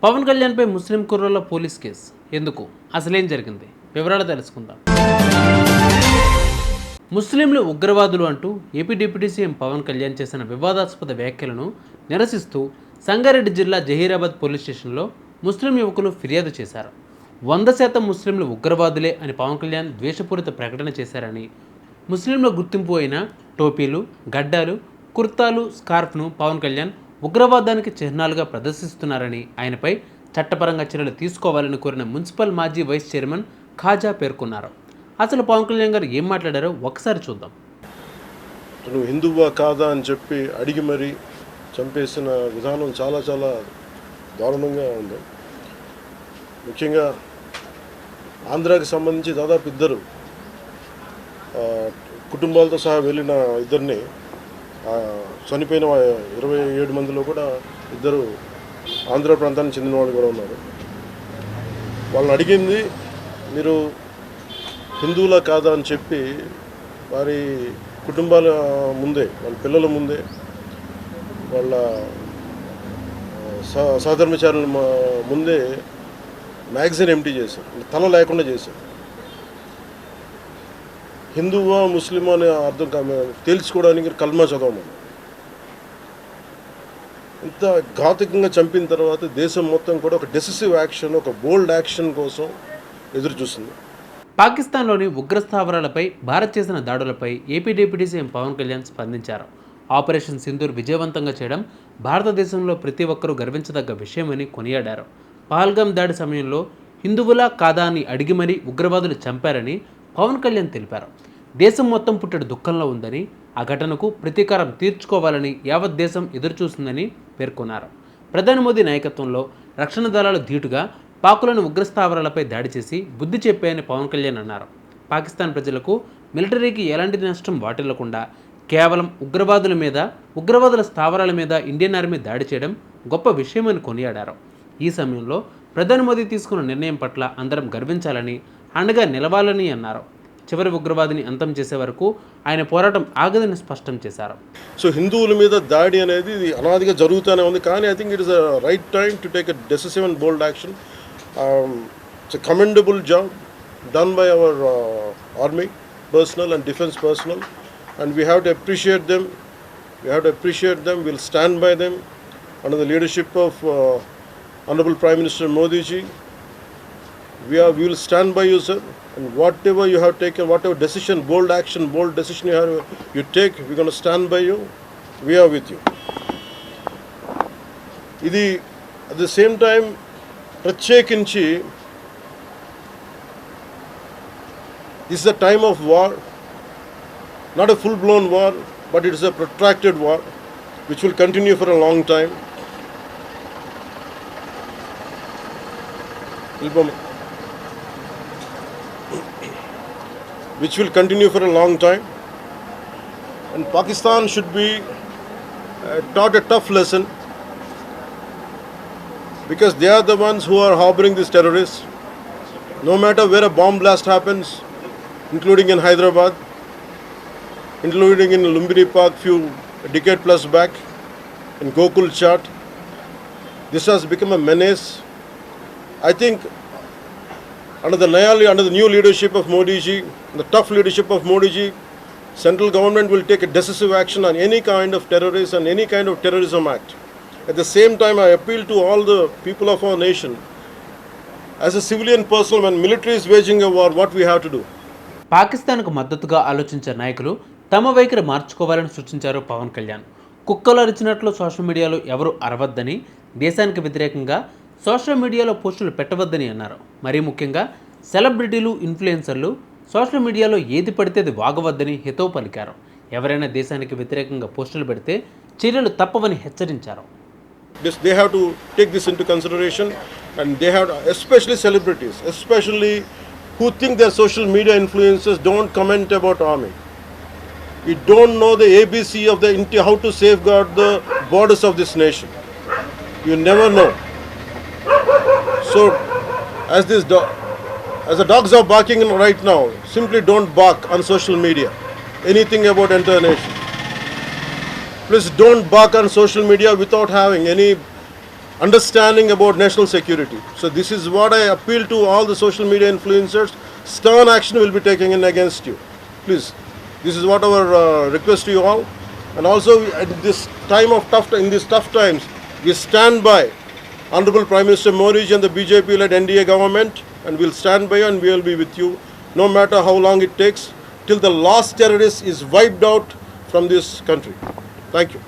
పవన్ కళ్యాణ్పై ముస్లిం కుర్రోళ్ళ పోలీస్ కేసు ఎందుకు, అసలేం జరిగింది, వివరాలు తెలుసుకుందాం. ముస్లింలు ఉగ్రవాదులు అంటూ AP deputy CM Pawan Kalyan చేసిన వివాదాస్పద వ్యాఖ్యలను నిరసిస్తూ సంగారెడ్డి జిల్లా జహీరాబాద్ పోలీస్ స్టేషన్లో ముస్లిం యువకులు ఫిర్యాదు చేశారు. 100% ముస్లింలు ఉగ్రవాదులే అని పవన్ కళ్యాణ్ ద్వేషపూరిత ప్రకటన చేశారని, ముస్లింల గుర్తింపు అయిన టోపీలు, గడ్డాలు, కుర్తాలు, స్కార్ఫ్ను పవన్ కళ్యాణ్ ఉగ్రవాదానికి చిహ్నాలుగా ప్రదర్శిస్తున్నారని, ఆయనపై చట్టపరంగా చర్యలు తీసుకోవాలని కోరిన మున్సిపల్ మాజీ వైస్ చైర్మన్ ఖాజా పేర్కొన్నారు. అసలు పవన్ కళ్యాణ్ గారు ఏం మాట్లాడారో ఒకసారి చూద్దాం. నువ్వు హిందువా కాదా అని చెప్పి అడిగి మరీ చంపేసిన విధానం చాలా చాలా దారుణంగా ఉంది. ముఖ్యంగా ఆంధ్రాకి సంబంధించి దాదాపు ఇద్దరు కుటుంబాలతో సహా వెళ్ళిన ఇద్దరిని చనిపోయిన 27 మందిలో కూడా ఇద్దరు ఆంధ్ర ప్రాంతానికి చెందిన వాళ్ళు కూడా ఉన్నారు. వాళ్ళని అడిగింది మీరు హిందువులా కాదా అని చెప్పి వారి కుటుంబాల ముందే, వాళ్ళ పిల్లల ముందే, వాళ్ళ సహధర్మచారుల ముందే మ్యాగజైన్ ఎంటీ చేశారు, తల లేకుండా చేశారు. హిందువా ముస్లిమా అనే అర్థం తేల్చుకోవడానికి కల్మా చదవమని. ఇంత ఘాతుకంగా చంపిన తర్వాత దేశం మొత్తం కూడా ఒక డెసిసివ్ యాక్షన్, ఒక బోల్డ్ యాక్షన్ కోసం ఎదురు చూస్తుంది. పాకిస్తాన్లోని ఉగ్రస్థావరాలపై భారత్ చేసిన దాడులపై AP deputy CM Pawan Kalyan స్పందించారు. ఆపరేషన్ సింధూర్ విజయవంతంగా చేయడం భారతదేశంలో ప్రతి ఒక్కరూ గర్వించదగ్గ విషయమని కొనియాడారు. పహల్గామ్ దాడి సమయంలో హిందువులా కాదా అని అడిగి మరీ ఉగ్రవాదులు చంపారని పవన్ కళ్యాణ్ తెలిపారు. దేశం మొత్తం పుట్టెడు దుఃఖంలో ఉందని, ఆ ఘటనకు ప్రతీకారం తీర్చుకోవాలని యావత్ దేశం ఎదురుచూస్తుందని పేర్కొన్నారు. ప్రధాని మోదీ నాయకత్వంలో రక్షణ దళాలు ధీటుగా పాకులను ఉగ్రస్థావరాలపై దాడి చేసి బుద్ధి చెప్పాయని పవన్ కళ్యాణ్ అన్నారు. పాకిస్తాన్ ప్రజలకు, మిలిటరీకి ఎలాంటి నష్టం వాటిల్లకుండా కేవలం ఉగ్రవాదుల స్థావరాల మీద ఇండియన్ ఆర్మీ దాడి చేయడం గొప్ప విషయమని కొనియాడారు. ఈ సమయంలో ప్రధాని మోదీ తీసుకున్న నిర్ణయం పట్ల అందరం గర్వించాలని, అండగా నిలవాలని అన్నారు. చివరి ఉగ్రవాదిని అంతం చేసే వరకు ఆయన పోరాటం ఆగదని స్పష్టం చేశారు. సో హిందువుల మీద దాడి అనేది అనాదిగా జరుగుతూనే ఉంది, కానీ I think it is a right time to take a decisive and bold action. It's a commendable job done by our army personal and defence personnel, and we have to appreciate them. Will stand by them under the leadership of Honorable Prime Minister Modi ji. We will stand by you, sir, and whatever you have taken, whatever decision, bold decision you take, we're going to stand by you. We are with you. Idi at the same time ప్రత్యేకించి this is a time of war, not a full blown war, but it is a protracted war which will continue for a long time. Which will continue for a long time, and Pakistan should be taught a tough lesson, because they are the ones who are harboring these terrorists. No matter where a bomb blast happens, including in Hyderabad, including in Lumbini Park a decade plus back, in Gokul Chat, this has become a menace. I think under the new leadership of Modi ji, the tough leadership of Modi ji, central government will take a decisive action on any kind of terrorism and any kind of terrorism act. At the same time, I appeal to all the people of our nation, as a civilian person, when military is waging a war, what we have to do. పాకిస్తాన్కు మద్దతుగా ఆలోచించే నాయకులు తమ వైఖరి మార్చుకోవాలని సూచించారు పవన్ కళ్యాణ్. కుక్కలు అరిచినట్లు social మీడియాలో ఎవరు అరవద్దని, దేశానికి వ్యతిరేకంగా సోషల్ మీడియాలో పోస్టులు పెట్టవద్దని అన్నారు. మరీ ముఖ్యంగా సెలబ్రిటీలు, ఇన్ఫ్లుయెన్సర్లు సోషల్ మీడియాలో ఏది పడితే అది వాగవద్దని హితవు పలికారు. ఎవరైనా దేశానికి వ్యతిరేకంగా పోస్టులు పెడితే చర్యలు తప్పవని హెచ్చరించారు. They have to take this into consideration, and they have to, especially celebrities, especially who think their social media influencers don't comment about army. You don't know the ABC of how to safeguard the borders of this nation. You never know. So, as the dogs are barking right now, simply don't bark on social media anything about entire nation. Please don't bark on social media without having any understanding about national security. So this is what I appeal to all the social media influencers. Stern action will be taken in against you. Please, this is what our request to you all. And also at this time of in these tough times, we stand by Honorable Prime Minister Modi and the BJP-led NDA government, and we'll stand by you and we will be with you no matter how long it takes till the last terrorist is wiped out from this country. Thank you.